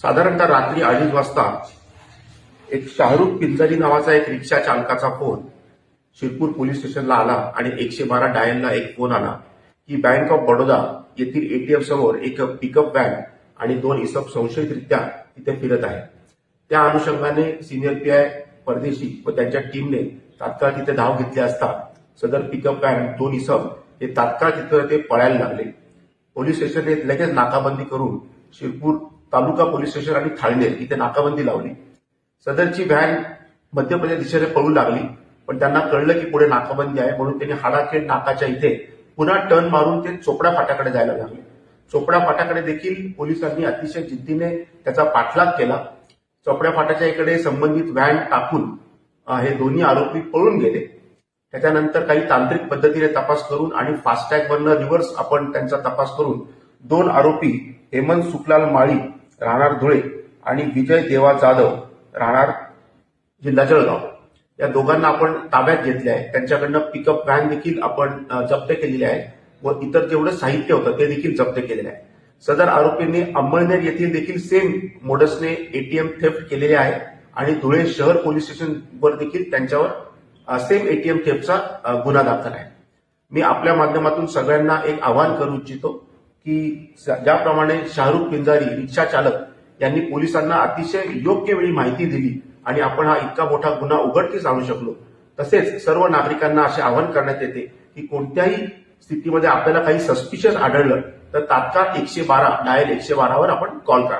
साधारणतः रात्री 2:30 वाजता एक शाहरुख पिंजारी नावाचा एक रिक्षा चालकाचा फोन शिरपूर पोलीस स्टेशनला आला आणि 112 डायलला एक फोन आला की बँक ऑफ बडोदा येथील एटीएम समोर एक पिकअप व्हॅन आणि 2 इसम संशयितरित्या तिथे फिरत आहे। त्या अनुषंगाने सिनियर पीआय परदेशी व त्यांच्या टीमने तात्काळ तिथे धाव घेतली असता सदर पिकअप व्हॅन 2 इसम हे तात्काळ तिथे ते पळायला लागले। पोलीस स्टेशनने लगेच नाकाबंदी करून शिरपूर तालुका पोलीस स्टेशन आणि थाळनेर इथे नाकाबंदी लावली। सदरची व्हॅन मध्य प्रदेश दिशेने पळू लागली, पण त्यांना कळलं की पुढे नाकाबंदी आहे म्हणून त्यांनी हाडाखेड नाकाच्या इथे पुन्हा टर्न मारून ते चोपडा फाट्याकडे जायला लागले। चोपडा फाट्याकडे देखील पोलिसांनी अतिशय जिद्दीने त्याचा पाठलाग केला। चोपडा फाट्याच्या इकडे संबंधित व्हॅन टाकून हे दोन्ही आरोपी पळून गेले। त्याच्यानंतर काही तांत्रिक पद्धतीने तपास करून आणि फास्टॅग वरनं रिव्हर्स आपण त्यांचा तपास करून 2 आरोपी हेमंत सुखलाल माळी राहणार धुळे आणि विजय देवा जाधव राहणार जिल्हा जळगाव या दोघांना आपण ताब्यात घेतले आहे। त्यांच्याकडनं पिकअप व्हॅन देखील आपण जप्त केलेली आहे व इतर जेवढं साहित्य होतं ते देखील जप्त केलेलं आहे। सदर आरोपींनी अंमळनेर येथील देखील सेम मोडसने एटीएम थेफ्ट केलेले आहे आणि धुळे शहर पोलीस स्टेशनवर देखील त्यांच्यावर सेम एटीएम थेफ्टचा गुन्हा दाखल आहे। मी आपल्या माध्यमातून सगळ्यांना एक आवाहन करू इच्छितो की ज्याप्रमाणे शाहरुख पिंजारी रिक्षा चालक यांनी पोलिसांना अतिशय योग्य वेळी माहिती दिली आणि आपण हा इतका मोठा गुन्हा उघडकीस आणू शकलो, तसेच सर्व नागरिकांना असे आवाहन करण्यात येते की कोणत्याही स्थितीमध्ये आपल्याला काही सस्पिशियस आढळलं तर तात्काळ 112 डायल 112 वर आपण कॉल करा।